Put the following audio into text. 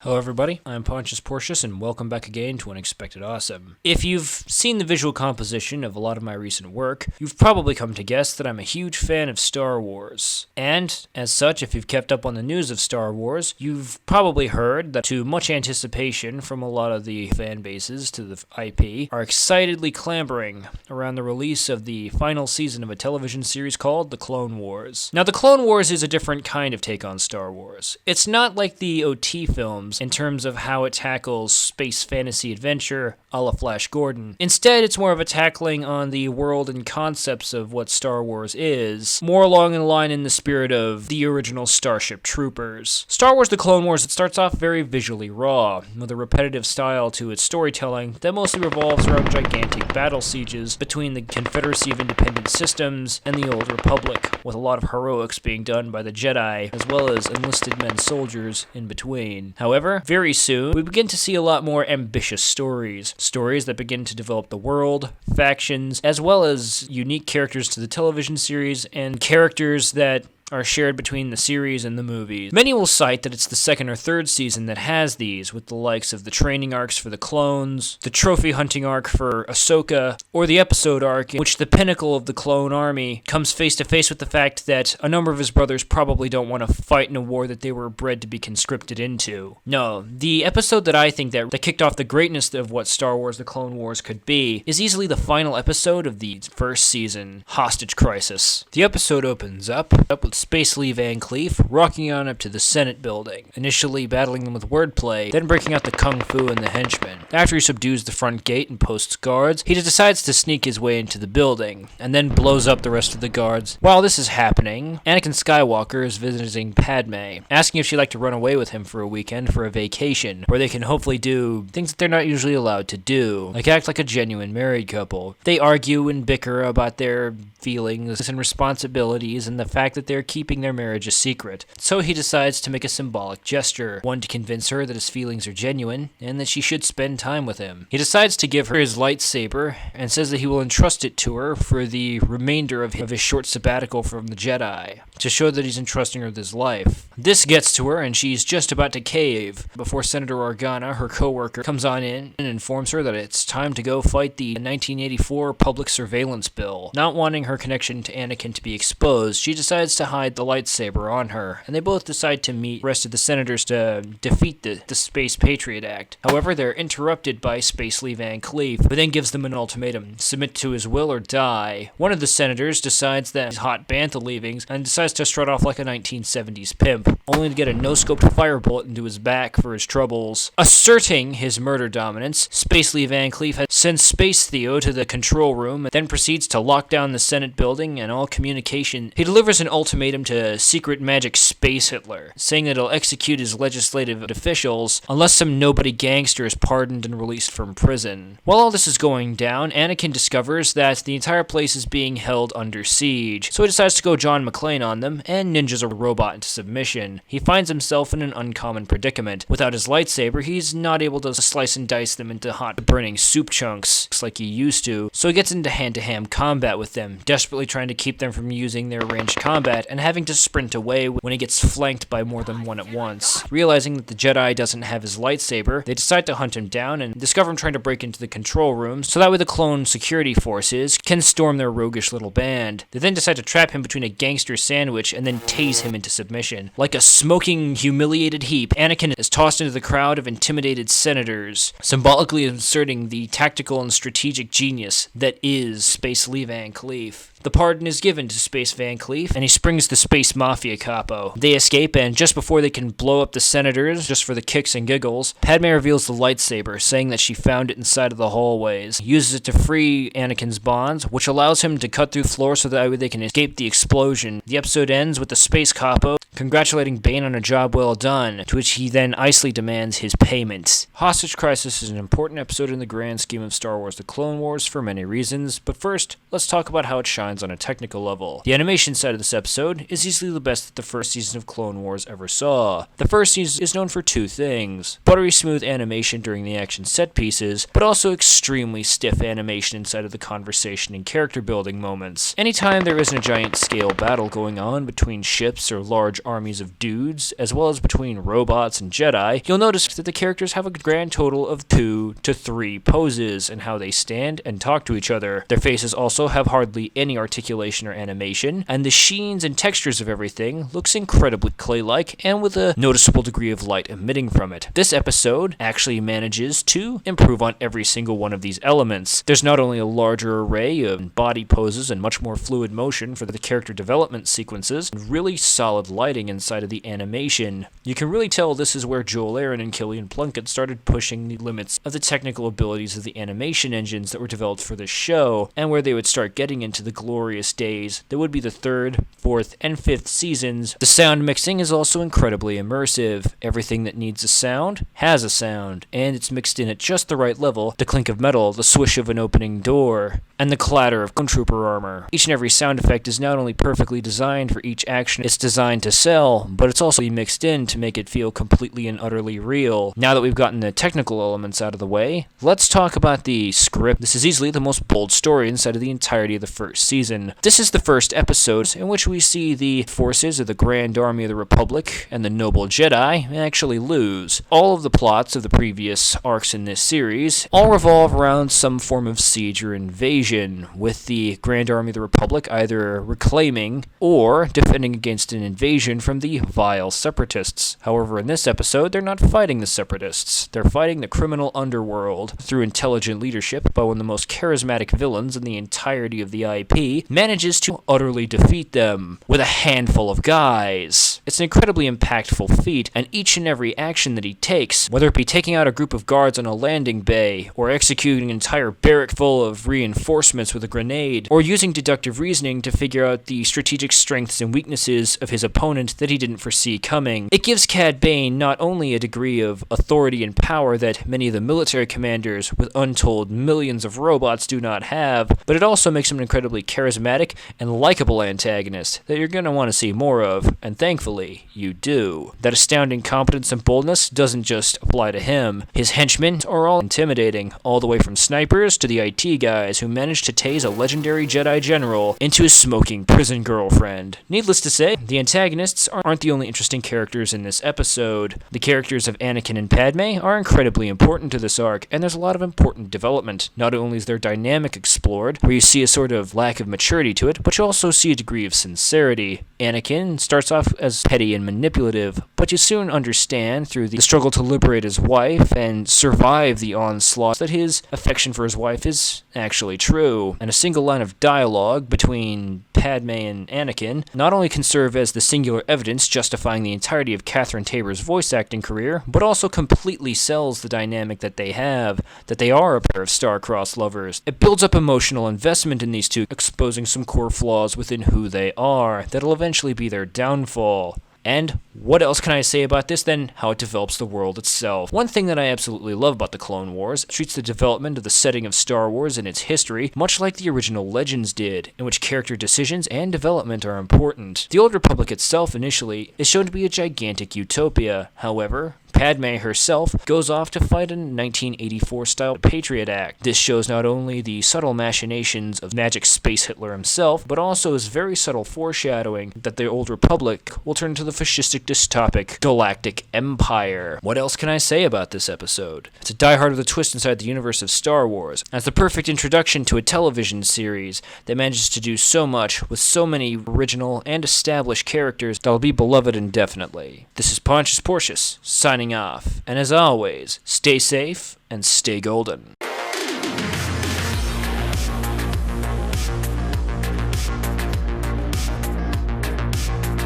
Hello everybody, I'm Pontius Porcius and welcome back again to Unexpected Awesome. If you've seen the visual composition of a lot of my recent work, you've probably come to guess that I'm a huge fan of Star Wars. And, as such, if you've kept up on the news of Star Wars, you've probably heard that to much anticipation from a lot of the fan bases to the IP are excitedly clamoring around the release of the final season of a television series called The Clone Wars. Now, The Clone Wars is a different kind of take on Star Wars. It's not like the OT films in terms of how it tackles space fantasy adventure a la Flash Gordon. Instead, it's more of a tackling on the world and concepts of what Star Wars is, more along the line in the spirit of the original Starship Troopers. Star Wars The Clone Wars, it starts off very visually raw, with a repetitive style to its storytelling that mostly revolves around gigantic battle sieges between the Confederacy of Independent Systems and the Old Republic, with a lot of heroics being done by the Jedi, as well as enlisted men soldiers in between. However, very soon, we begin to see a lot more ambitious stories that begin to develop the world, factions, as well as unique characters to the television series, and characters that are shared between the series and the movies. Many will cite that it's the second or third season that has these, with the likes of the training arcs for the clones, the trophy hunting arc for Ahsoka, or the episode arc in which the pinnacle of the clone army comes face to face with the fact that a number of his brothers probably don't want to fight in a war that they were bred to be conscripted into. No, the episode that I think that kicked off the greatness of what Star Wars The Clone Wars could be is easily the final episode of the first season, Hostage Crisis. The episode opens up with Space Lee Van Cleef rocking on up to the Senate building, initially battling them with wordplay, then breaking out the kung fu and the henchmen. After he subdues the front gate and posts guards, he decides to sneak his way into the building, and then blows up the rest of the guards. While this is happening, Anakin Skywalker is visiting Padme, asking if she'd like to run away with him for a weekend for a vacation, where they can hopefully do things that they're not usually allowed to do, like act like a genuine married couple. They argue and bicker about their feelings and responsibilities and the fact that they're keeping their marriage a secret. So he decides to make a symbolic gesture, one to convince her that his feelings are genuine and that she should spend time with him. He decides to give her his lightsaber and says that he will entrust it to her for the remainder of his short sabbatical from the Jedi, to show that he's entrusting her with his life. This gets to her and she's just about to cave before Senator Organa, her co-worker, comes on in and informs her that it's time to go fight the 1984 Public Surveillance Bill. Not wanting her connection to Anakin to be exposed, she decides to hide the lightsaber on her, and they both decide to meet the rest of the senators to defeat the Space Patriot Act. However, they're interrupted by Space Lee Van Cleef, who then gives them an ultimatum: submit to his will or die. One of the senators decides that he's hot bantha leavings and decides to strut off like a 1970s pimp, only to get a no-scoped fire bullet into his back for his troubles. Asserting his murder dominance, Space Lee Van Cleef sends Space Theo to the control room and then proceeds to lock down the Senate building and all communication. He delivers an ultimatum to secret magic Space Hitler, saying that he'll execute his legislative officials unless some nobody gangster is pardoned and released from prison. While all this is going down, Anakin discovers that the entire place is being held under siege, so he decides to go John McClane on them and ninjas a robot into submission. He finds himself in an uncommon predicament. Without his lightsaber, he's not able to slice and dice them into hot burning soup chunks like he used to, so he gets into hand-to-hand combat with them, desperately trying to keep them from using their ranged combat and having to sprint away when he gets flanked by more than one at once. Realizing that the Jedi doesn't have his lightsaber, they decide to hunt him down and discover him trying to break into the control room, so that way the clone security forces can storm their roguish little band. They then decide to trap him between a gangster sandwich and then tase him into submission. Like a smoking, humiliated heap, Anakin is tossed into the crowd of intimidated senators, symbolically inserting the tactical and strategic genius that is Space Lee Van Cleef. The pardon is given to Space Van Cleef, and he springs the Space Mafia capo. They escape, and just before they can blow up the senators, just for the kicks and giggles, Padme reveals the lightsaber, saying that she found it inside of the hallways. He uses it to free Anakin's bonds, which allows him to cut through the floor so that way they can escape the explosion. The episode ends with the Space Capo congratulating Bane on a job well done, to which he then icily demands his payment. Hostage Crisis is an important episode in the grand scheme of Star Wars The Clone Wars for many reasons, but first, let's talk about how it shines on a technical level. The animation side of this episode is easily the best that the first season of Clone Wars ever saw. The first season is known for two things: buttery smooth animation during the action set pieces, but also extremely stiff animation inside of the conversation and character building moments. Anytime there isn't a giant scale battle going on between ships or large large armies of dudes, as well as between robots and Jedi, you'll notice that the characters have a grand total of 2 to 3 poses in how they stand and talk to each other. Their faces also have hardly any articulation or animation, and the sheens and textures of everything looks incredibly clay-like and with a noticeable degree of light emitting from it. This episode actually manages to improve on every single one of these elements. There's not only a larger array of body poses and much more fluid motion for the character development sequences, and really solid lighting inside of the animation. You can really tell this is where Joel Aaron and Killian Plunkett started pushing the limits of the technical abilities of the animation engines that were developed for this show, and where they would start getting into the glorious days that would be the 3rd, 4th, and 5th seasons. The sound mixing is also incredibly immersive. Everything that needs a sound has a sound, and it's mixed in at just the right level. The clink of metal, the swish of an opening door, and the clatter of trooper armor. Each and every sound effect is not only perfectly designed for each action it's designed to sell, but it's also mixed in to make it feel completely and utterly real. Now that we've gotten the technical elements out of the way, let's talk about the script. This is easily the most bold story inside of the entirety of the first season. This is the first episode in which we see the forces of the Grand Army of the Republic and the Noble Jedi actually lose. All of the plots of the previous arcs in this series all revolve around some form of siege or invasion, with the Grand Army of the Republic either reclaiming or defending against an invasion from the vile separatists. However, in this episode, they're not fighting the separatists. They're fighting the criminal underworld through intelligent leadership by one of the most charismatic villains in the entirety of the IP, manages to utterly defeat them with a handful of guys. It's an incredibly impactful feat, and each and every action that he takes, whether it be taking out a group of guards on a landing bay, or executing an entire barrack full of reinforcements with a grenade, or using deductive reasoning to figure out the strategic strengths and weaknesses of his opponent that he didn't foresee coming. It gives Cad Bane not only a degree of authority and power that many of the military commanders with untold millions of robots do not have, but it also makes him an incredibly charismatic and likable antagonist that you're going to want to see more of, and thankfully, you do. That astounding competence and boldness doesn't just apply to him. His henchmen are all intimidating, all the way from snipers to the IT guys who managed to tase a legendary Jedi general into his smoking prison girlfriend. Needless to say, the antagonists aren't the only interesting characters in this episode. The characters of Anakin and Padme are incredibly important to this arc, and there's a lot of important development. Not only is their dynamic explored, where you see a sort of lack of maturity to it, but you also see a degree of sincerity. Anakin starts off as petty and manipulative, but you soon understand through the struggle to liberate his wife and survive the onslaught that his affection for his wife is actually true. And a single line of dialogue between Padme and Anakin not only can serve as the singular evidence justifying the entirety of Catherine Tabor's voice acting career, but also completely sells the dynamic that they have, that they are a pair of star-crossed lovers. It builds up emotional investment in these two, exposing some core flaws within who they are that'll eventually be their downfall. And what else can I say about this than how it develops the world itself? One thing that I absolutely love about the Clone Wars treats the development of the setting of Star Wars and its history much like the original Legends did, in which character decisions and development are important. The Old Republic itself initially is shown to be a gigantic utopia. However, Padme herself goes off to fight a 1984-style Patriot Act. This shows not only the subtle machinations of magic space Hitler himself, but also is very subtle foreshadowing that the Old Republic will turn into the fascistic dystopic Galactic Empire. What else can I say about this episode? It's a diehard with a twist inside the universe of Star Wars, and it's the perfect introduction to a television series that manages to do so much with so many original and established characters that will be beloved indefinitely. This is Pontius Porcius, signing off, and as always, stay safe and stay golden.